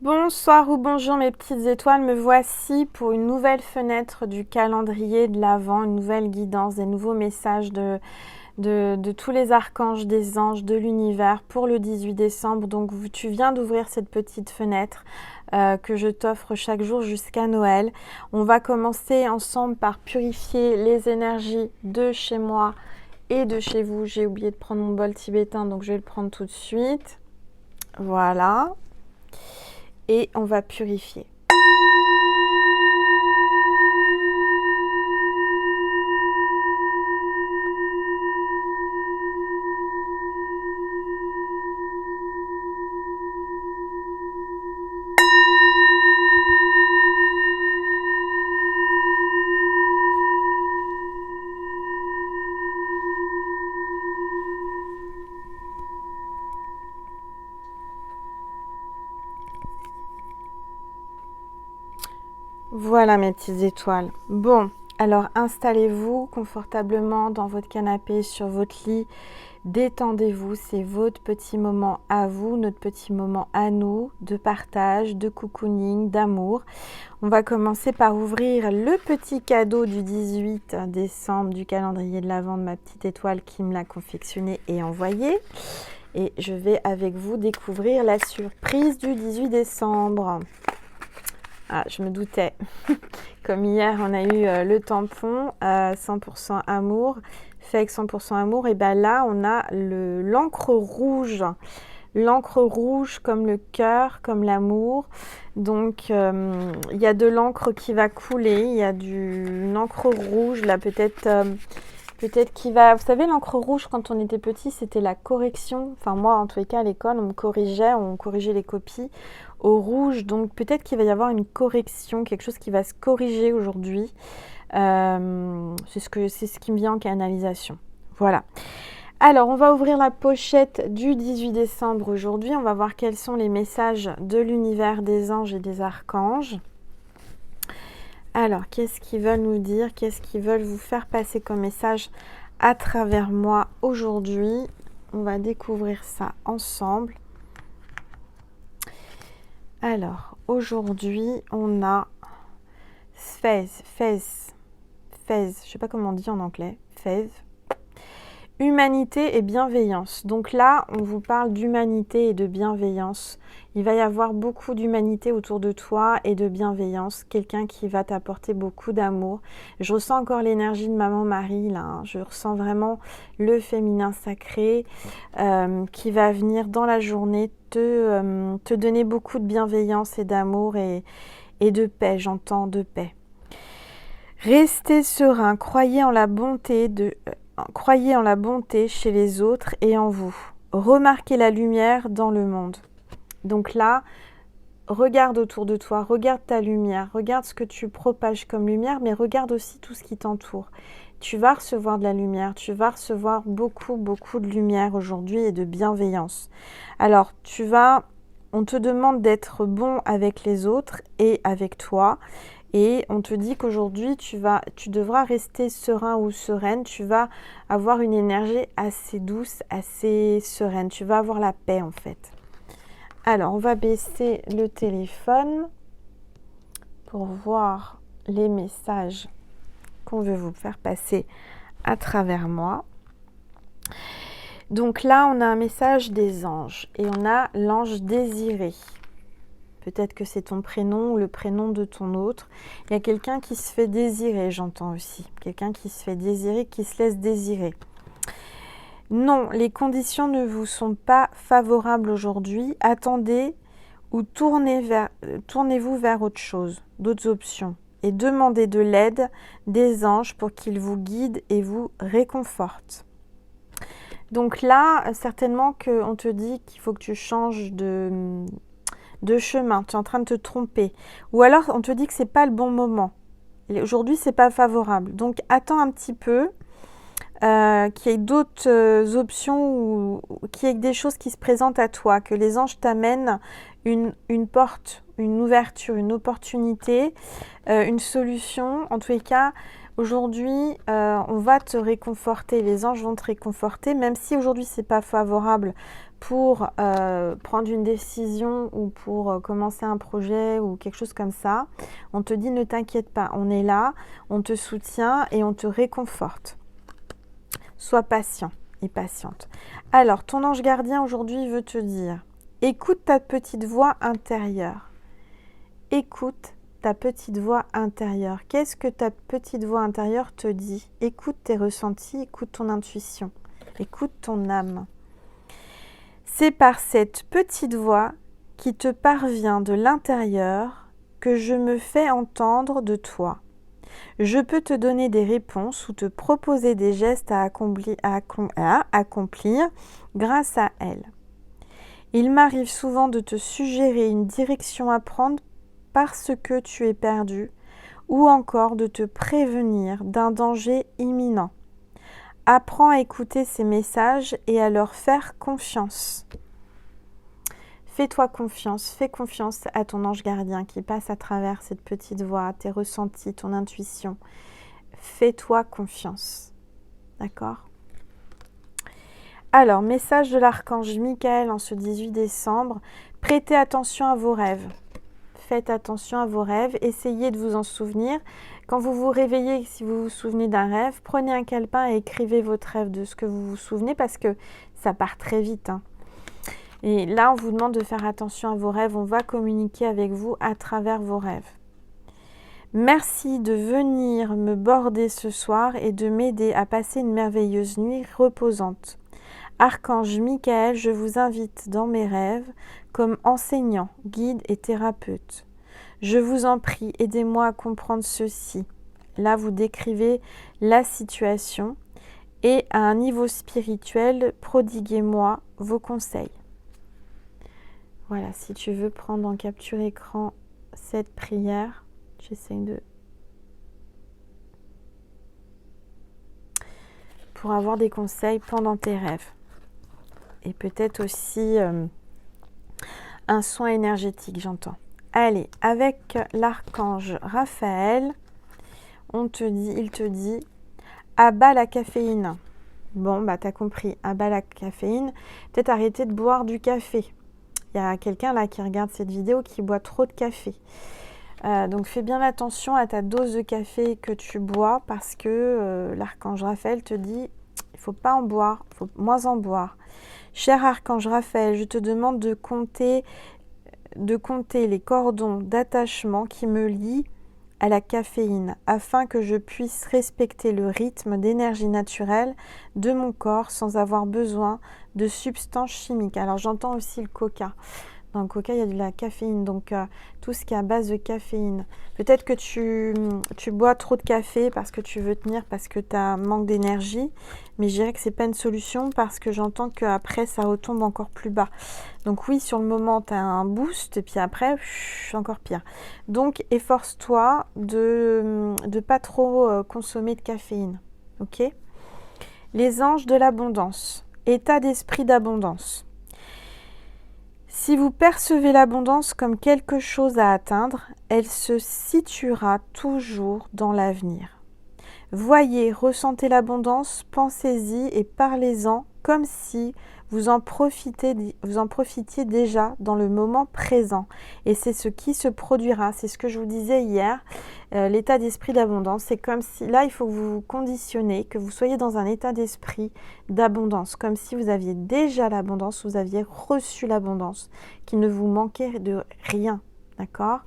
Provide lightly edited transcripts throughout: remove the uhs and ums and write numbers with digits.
Bonsoir ou bonjour mes petites étoiles, me voici pour une nouvelle fenêtre du calendrier de l'Avent, une nouvelle guidance, des nouveaux messages de tous les archanges, des anges, de l'univers pour le 18 décembre. Donc tu viens d'ouvrir cette petite fenêtre que je t'offre chaque jour jusqu'à Noël. On va commencer ensemble par purifier les énergies de chez moi et de chez vous. J'ai oublié de prendre mon bol tibétain, donc je vais le prendre tout de suite. Voilà. Et on va purifier. Voilà mes petites étoiles. Bon, alors installez-vous confortablement dans votre canapé, sur votre lit. Détendez-vous, c'est votre petit moment à vous, notre petit moment à nous, de partage, de cocooning, d'amour. On va commencer par ouvrir le petit cadeau du 18 décembre du calendrier de l'Avent de ma petite étoile qui me l'a confectionné et envoyé. Et je vais avec vous découvrir la surprise du 18 décembre. Ah, je me doutais. Comme hier, on a eu le tampon 100% amour, fait avec 100% amour. Et bien là, on a l'encre rouge. L'encre rouge comme le cœur, comme l'amour. Donc, il y a de l'encre qui va couler. Il y a une encre rouge, là, peut-être qui va... Vous savez, l'encre rouge, quand on était petit, c'était la correction. Enfin, moi, en tous les cas, à l'école, on corrigeait les copies au rouge. Donc, peut-être qu'il va y avoir une correction, quelque chose qui va se corriger aujourd'hui. C'est ce qui me vient en canalisation. Voilà. Alors, on va ouvrir la pochette du 18 décembre aujourd'hui. On va voir quels sont les messages de l'univers des anges et des archanges. Alors, qu'est-ce qu'ils veulent nous dire? Qu'est-ce qu'ils veulent vous faire passer comme message à travers moi aujourd'hui? On va découvrir ça ensemble. Alors, aujourd'hui, on a Fez, je ne sais pas comment on dit en anglais, Fez. Humanité et bienveillance. Donc là, on vous parle d'humanité et de bienveillance. Il va y avoir beaucoup d'humanité autour de toi et de bienveillance. Quelqu'un qui va t'apporter beaucoup d'amour. Je ressens encore l'énergie de Maman Marie là. Hein. Je ressens vraiment le féminin sacré qui va venir dans la journée te donner beaucoup de bienveillance et d'amour et de paix. J'entends de paix. Restez serein. Croyez en la bonté chez les autres et en vous. Remarquez la lumière dans le monde. Donc là, regarde autour de toi, regarde ta lumière, regarde ce que tu propages comme lumière, mais regarde aussi tout ce qui t'entoure. Tu vas recevoir de la lumière, tu vas recevoir beaucoup de lumière aujourd'hui et de bienveillance. Alors, on te demande d'être bon avec les autres et avec toi. Et on te dit qu'aujourd'hui, tu devras rester serein ou sereine. Tu vas avoir une énergie assez douce, assez sereine. Tu vas avoir la paix en fait. Alors, on va baisser le téléphone pour voir les messages qu'on veut vous faire passer à travers moi. Donc là, on a un message des anges et on a l'ange désiré. Peut-être que c'est ton prénom ou le prénom de ton autre. Il y a quelqu'un qui se fait désirer, j'entends aussi. Quelqu'un qui se fait désirer, qui se laisse désirer. Non, les conditions ne vous sont pas favorables aujourd'hui. Attendez ou tournez-vous vers autre chose, d'autres options. Et demandez de l'aide des anges pour qu'ils vous guident et vous réconfortent. Donc là, certainement qu'on te dit qu'il faut que tu changes de chemin, tu es en train de te tromper. Ou alors on te dit que c'est pas le bon moment. Aujourd'hui, c'est pas favorable. Donc attends un petit peu, qu'il y ait d'autres options ou qu'il y ait des choses qui se présentent à toi, que les anges t'amènent une porte, une ouverture, une opportunité, une solution. En tous les cas, aujourd'hui, on va te réconforter, les anges vont te réconforter, même si aujourd'hui c'est pas favorable pour prendre une décision ou pour commencer un projet ou quelque chose comme ça, on te dit ne t'inquiète pas, on est là, on te soutient et on te réconforte. Sois patient et patiente. Alors, ton ange gardien aujourd'hui veut te dire, écoute ta petite voix intérieure. Écoute ta petite voix intérieure. Qu'est-ce que ta petite voix intérieure te dit? Écoute tes ressentis, écoute ton intuition, écoute ton âme. C'est par cette petite voix qui te parvient de l'intérieur que je me fais entendre de toi. Je peux te donner des réponses ou te proposer des gestes à accomplir grâce à elle. Il m'arrive souvent de te suggérer une direction à prendre parce que tu es perdu ou encore de te prévenir d'un danger imminent. Apprends à écouter ces messages et à leur faire confiance. Fais-toi confiance, fais confiance à ton ange gardien qui passe à travers cette petite voix, tes ressentis, ton intuition. Fais-toi confiance. D'accord? Alors, message de l'archange Michael en ce 18 décembre. Prêtez attention à vos rêves. Faites attention à vos rêves. Essayez de vous en souvenir. Quand vous vous réveillez, si vous vous souvenez d'un rêve, prenez un calepin et écrivez votre rêve de ce que vous vous souvenez parce que ça part très vite. Et là, on vous demande de faire attention à vos rêves. On va communiquer avec vous à travers vos rêves. Merci de venir me border ce soir et de m'aider à passer une merveilleuse nuit reposante. Archange Michael, je vous invite dans mes rêves comme enseignant, guide et thérapeute. Je vous en prie, aidez-moi à comprendre ceci. Là, vous décrivez la situation et à un niveau spirituel, prodiguez-moi vos conseils. Voilà, si tu veux prendre en capture écran cette prière, j'essaie de... pour avoir des conseils pendant tes rêves. Et peut-être aussi un soin énergétique, j'entends. Allez, avec l'archange Raphaël, il te dit, abat la caféine. Bon, bah t'as compris, abat la caféine. Peut-être arrêter de boire du café. Il y a quelqu'un là qui regarde cette vidéo qui boit trop de café. Donc fais bien attention à ta dose de café que tu bois parce que l'archange Raphaël te dit, il ne faut pas en boire, il faut moins en boire. Cher archange Raphaël, je te demande de compter les cordons d'attachement qui me lient à la caféine afin que je puisse respecter le rythme d'énergie naturelle de mon corps sans avoir besoin de substances chimiques. Alors j'entends aussi le coca. Dans le coca, il y a de la caféine, donc tout ce qui est à base de caféine. Peut-être que tu bois trop de café parce que tu veux tenir, parce que tu as un manque d'énergie, mais je dirais que ce n'est pas une solution parce que j'entends qu'après, ça retombe encore plus bas. Donc oui, sur le moment, tu as un boost, et puis après, encore pire. Donc, efforce-toi de ne pas trop consommer de caféine, ok? Les anges de l'abondance, état d'esprit d'abondance. Si vous percevez l'abondance comme quelque chose à atteindre, elle se situera toujours dans l'avenir. Voyez, ressentez l'abondance, pensez-y et parlez-en comme si vous en profitiez déjà dans le moment présent. Et c'est ce qui se produira, c'est ce que je vous disais hier, l'état d'esprit d'abondance. C'est comme si, là il faut que vous vous conditionnez, que vous soyez dans un état d'esprit d'abondance, comme si vous aviez déjà l'abondance, vous aviez reçu l'abondance, qu'il ne vous manquait de rien, d'accord?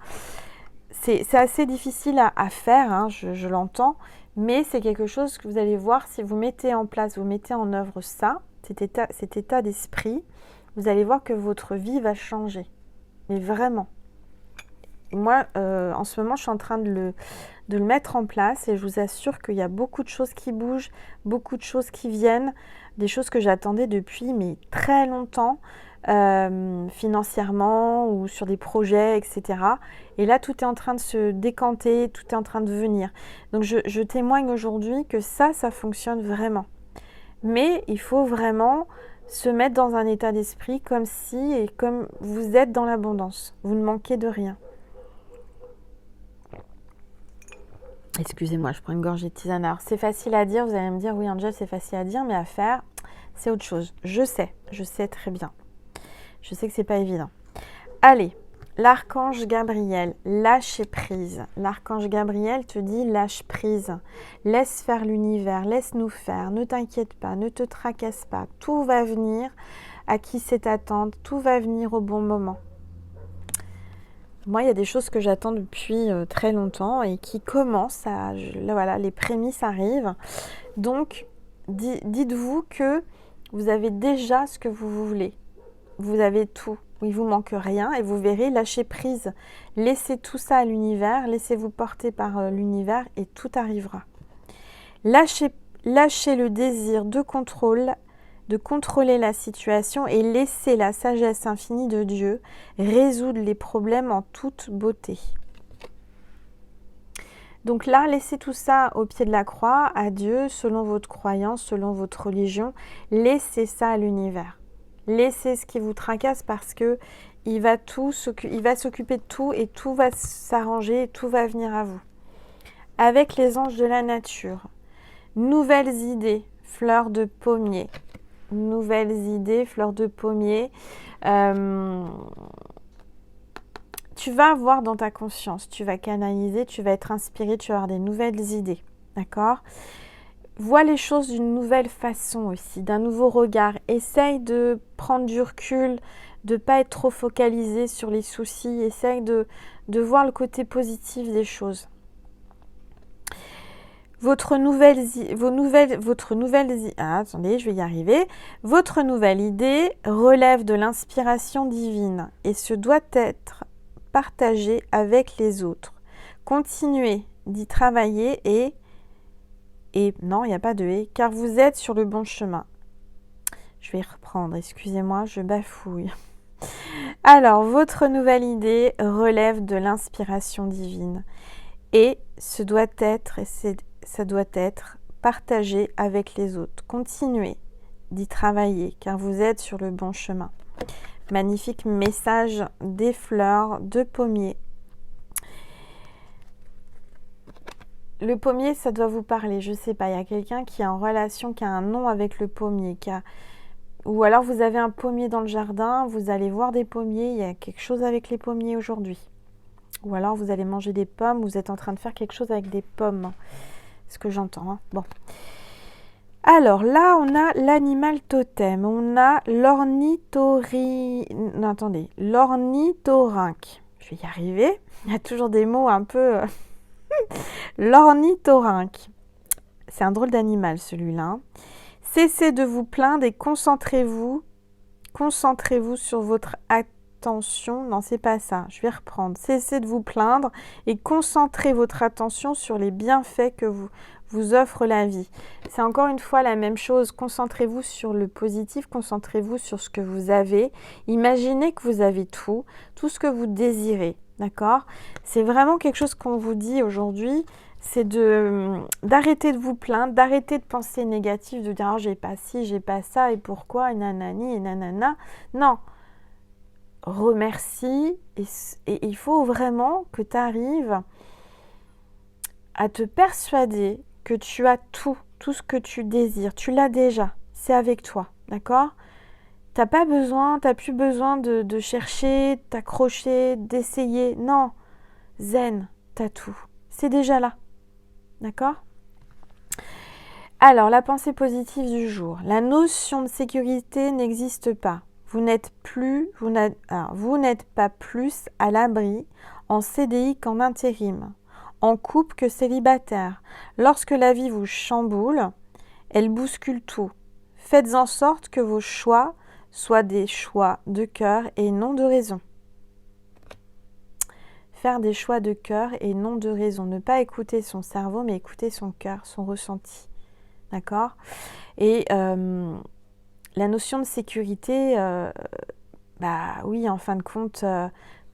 C'est assez difficile à faire, hein, je l'entends, mais c'est quelque chose que vous allez voir si vous mettez en place, vous mettez en œuvre ça, cet état d'esprit, vous allez voir que votre vie va changer. Mais vraiment. Et moi, en ce moment, je suis en train de le mettre en place et je vous assure qu'il y a beaucoup de choses qui bougent, beaucoup de choses qui viennent, des choses que j'attendais depuis mais très longtemps, financièrement ou sur des projets, etc. Et là, tout est en train de se décanter, tout est en train de venir. Donc, je témoigne aujourd'hui que ça fonctionne vraiment. Mais il faut vraiment se mettre dans un état d'esprit comme si et comme vous êtes dans l'abondance. Vous ne manquez de rien. Excusez-moi, je prends une gorgée de tisane. Alors, c'est facile à dire. Vous allez me dire, oui, Angel, c'est facile à dire, mais à faire, c'est autre chose. Je sais très bien. Je sais que c'est pas évident. Allez, l'archange Gabriel, lâcher prise. L'archange Gabriel te dit lâche prise. Laisse faire l'univers, laisse-nous faire. Ne t'inquiète pas, ne te tracasse pas. Tout va venir à qui c'est attendre. Tout va venir au bon moment. Moi, il y a des choses que j'attends depuis très longtemps et qui commencent à... Là, voilà, les prémices arrivent. Donc, dites-vous que vous avez déjà ce que vous voulez. Vous avez tout. Il ne vous manque rien et vous verrez, lâchez prise. Laissez tout ça à l'univers, laissez-vous porter par l'univers et tout arrivera. Lâchez le désir de contrôler la situation et laissez la sagesse infinie de Dieu résoudre les problèmes en toute beauté. Donc là, laissez tout ça au pied de la croix, à Dieu, selon votre croyance, selon votre religion. Laissez ça à l'univers. Laissez ce qui vous tracasse parce que il va s'occuper de tout et tout va s'arranger, tout va venir à vous. Avec les anges de la nature, nouvelles idées, fleurs de pommier. Nouvelles idées, fleurs de pommier. Tu vas avoir dans ta conscience, tu vas canaliser, tu vas être inspiré, tu vas avoir des nouvelles idées. D'accord ? Vois les choses d'une nouvelle façon aussi, d'un nouveau regard. Essaye de prendre du recul, de ne pas être trop focalisé sur les soucis. Essaye de voir le côté positif des choses. Votre nouvelle idée relève de l'inspiration divine et se doit être partagée avec les autres. Continuez d'y travailler et non, il n'y a pas de et, car vous êtes sur le bon chemin. Je vais reprendre, excusez-moi, je bafouille. Alors, votre nouvelle idée relève de l'inspiration divine et ça doit être partagé avec les autres. Continuez d'y travailler, car vous êtes sur le bon chemin. Magnifique message des fleurs de pommier. Le pommier, ça doit vous parler, je sais pas, il y a quelqu'un qui est en relation, qui a un nom avec le pommier, ou alors vous avez un pommier dans le jardin, vous allez voir des pommiers, il y a quelque chose avec les pommiers aujourd'hui. Ou alors vous allez manger des pommes, vous êtes en train de faire quelque chose avec des pommes. C'est ce que j'entends, hein. Bon. Alors là, on a l'animal totem, on a l'ornithorynque. Je vais y arriver, il y a toujours des mots un peu... L'ornithorynque, c'est un drôle d'animal celui-là. Cessez de vous plaindre et concentrez-vous sur votre attention. Non, c'est pas ça, je vais reprendre. Cessez de vous plaindre et concentrez votre attention sur les bienfaits que vous offre la vie. C'est encore une fois la même chose. Concentrez-vous sur le positif, concentrez-vous sur ce que vous avez. Imaginez que vous avez tout ce que vous désirez. D'accord ? C'est vraiment quelque chose qu'on vous dit aujourd'hui, c'est d'arrêter de vous plaindre, d'arrêter de penser négatif, de dire « j'ai pas ci, j'ai pas ça, et pourquoi, et nanani, et nanana ». Non, remercie, et il faut vraiment que tu arrives à te persuader que tu as tout ce que tu désires, tu l'as déjà, c'est avec toi, d'accord ? T'as plus besoin de chercher, t'accrocher, d'essayer. Non, zen, t'as tout. C'est déjà là. D'accord ? Alors, la pensée positive du jour. La notion de sécurité n'existe pas. Vous n'êtes pas plus à l'abri en CDI qu'en intérim, en couple que célibataire. Lorsque la vie vous chamboule, elle bouscule tout. Faites en sorte que vos choix soient des choix de cœur et non de raison. Faire des choix de cœur et non de raison. Ne pas écouter son cerveau, mais écouter son cœur, son ressenti. D'accord ? Et la notion de sécurité, oui, en fin de compte,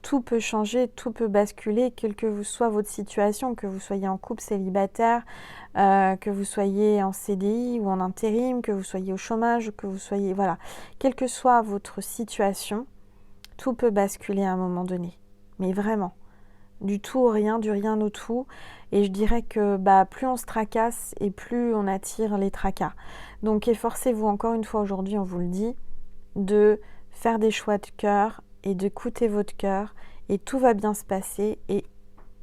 tout peut changer, tout peut basculer, quelle que soit votre situation, que vous soyez en couple célibataire, que vous soyez en CDI ou en intérim, que vous soyez au chômage, que vous soyez... Voilà, quelle que soit votre situation, tout peut basculer à un moment donné. Mais vraiment, du tout au rien, du rien au tout. Et je dirais que plus on se tracasse et plus on attire les tracas. Donc efforcez-vous encore une fois aujourd'hui, on vous le dit, de faire des choix de cœur et d'écouter votre cœur et tout va bien se passer et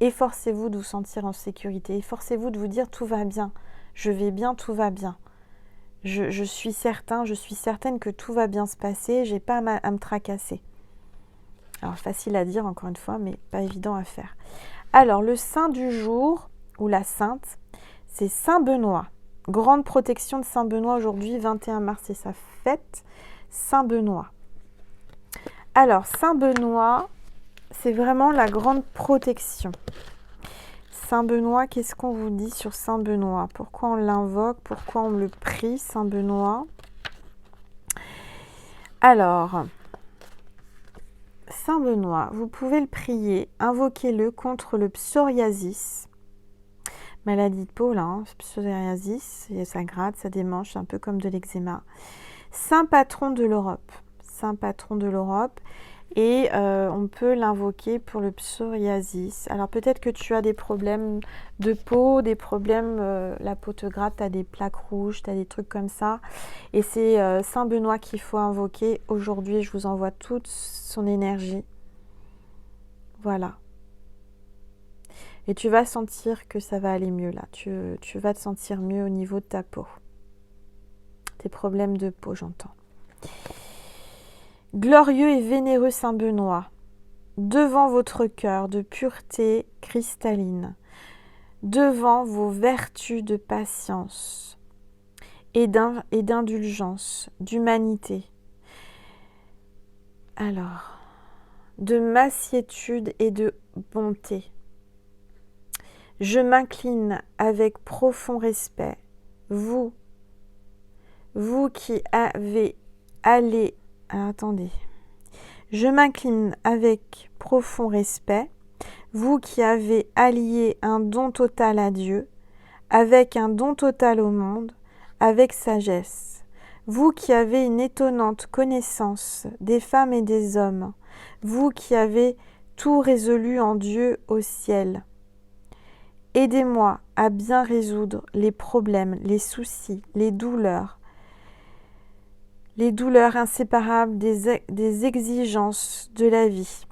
efforcez-vous de vous sentir en sécurité, efforcez-vous de vous dire tout va bien, je vais bien, tout va bien. Je suis certaine que tout va bien se passer, j'ai pas à me tracasser. Alors facile à dire encore une fois, mais pas évident à faire. Alors le saint du jour, ou la sainte, c'est Saint Benoît. Grande protection de Saint Benoît aujourd'hui, 21 mars, c'est sa fête. Saint Benoît. Alors Saint Benoît, c'est vraiment la grande protection. Saint Benoît, qu'est-ce qu'on vous dit sur Saint Benoît? Pourquoi on l'invoque? Pourquoi on le prie, Saint Benoît? Alors, Saint Benoît, vous pouvez le prier, invoquez-le contre le psoriasis, maladie de peau, là, hein, psoriasis, ça gratte, ça démange, c'est un peu comme de l'eczéma. Saint patron de l'Europe, Saint patron de l'Europe, et on peut l'invoquer pour le psoriasis. Alors peut-être que tu as des problèmes de peau, des problèmes, la peau te gratte, tu as des plaques rouges, tu as des trucs comme ça. Et c'est Saint Benoît qu'il faut invoquer. Aujourd'hui, je vous envoie toute son énergie. Voilà. Et tu vas sentir que ça va aller mieux là. Tu vas te sentir mieux au niveau de ta peau. Tes problèmes de peau, j'entends. Glorieux et vénéreux Saint Benoît, devant votre cœur de pureté cristalline, devant vos vertus de patience et d'indulgence, d'humanité, alors, de massiétude et de bonté, je m'incline avec profond respect, vous qui avez allé. Alors, attendez. Je m'incline avec profond respect, vous qui avez allié un don total à Dieu, avec un don total au monde, avec sagesse. Vous qui avez une étonnante connaissance des femmes et des hommes, vous qui avez tout résolu en Dieu au ciel. Aidez-moi à bien résoudre les problèmes, les soucis, les douleurs inséparables des exigences de la vie,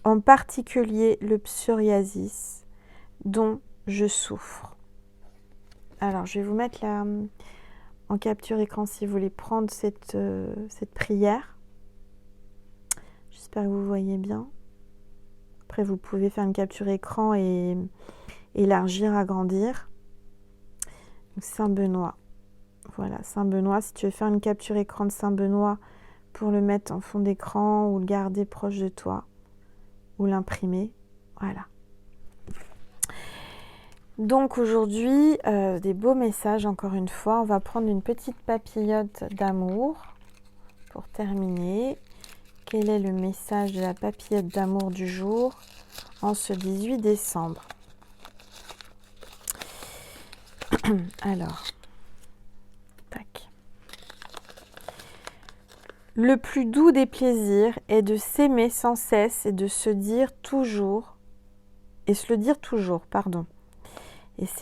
en particulier le psoriasis dont je souffre. Alors, je vais vous mettre là en capture écran si vous voulez prendre cette prière. J'espère que vous voyez bien. Après, vous pouvez faire une capture écran et élargir, agrandir. Donc, Saint Benoît. Voilà, Saint Benoît, si tu veux faire une capture écran de Saint Benoît pour le mettre en fond d'écran ou le garder proche de toi ou l'imprimer, voilà. Donc aujourd'hui, des beaux messages encore une fois. On va prendre une petite papillote d'amour pour terminer. Quel est le message de la papillote d'amour du jour en ce 18 décembre? Alors... Le plus doux des plaisirs est de s'aimer sans cesse et de se dire toujours, et c'est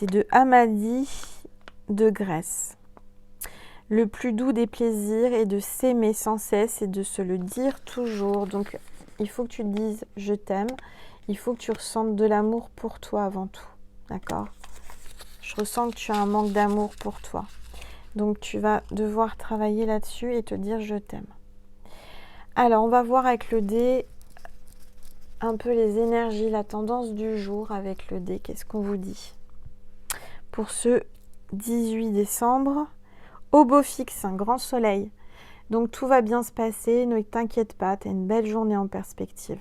de Amadis de Grèce. Le plus doux des plaisirs est de s'aimer sans cesse et de se le dire toujours. Donc, il faut que tu te dises « je t'aime ». Il faut que tu ressentes de l'amour pour toi avant tout. D'accord? Je ressens que tu as un manque d'amour pour toi. Donc, tu vas devoir travailler là-dessus et te dire « je t'aime ». Alors, on va voir avec le dé un peu les énergies, la tendance du jour avec le dé. Qu'est-ce qu'on vous dit? Pour ce 18 décembre, au beau fixe, un grand soleil. Donc, tout va bien se passer. Ne t'inquiète pas, tu as une belle journée en perspective.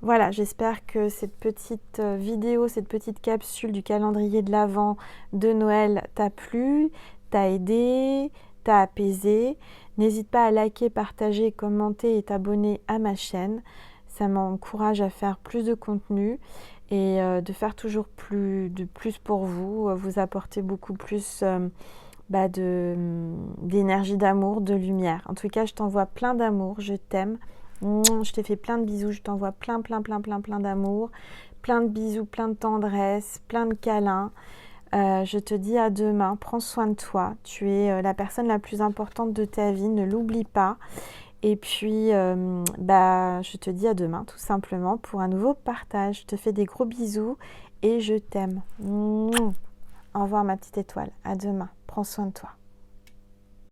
Voilà, j'espère que cette petite vidéo, cette petite capsule du calendrier de l'Avent de Noël t'a plu, t'a aidé, t'a apaisé. N'hésite pas à liker, partager, commenter et t'abonner à ma chaîne. Ça m'encourage à faire plus de contenu et de faire toujours plus pour vous, vous apporter beaucoup plus d'énergie, d'amour, de lumière. En tout cas, je t'envoie plein d'amour, je t'aime. Je te fais plein de bisous, je t'envoie plein d'amour, plein de bisous, plein de tendresse, plein de câlins. Je te dis à demain, prends soin de toi, tu es la personne la plus importante de ta vie, ne l'oublie pas Et puis, bah, je te dis à demain, tout simplement, pour un nouveau partage. Je te fais des gros bisous et je t'aime. Au revoir, ma petite étoile. À demain. Prends soin de toi.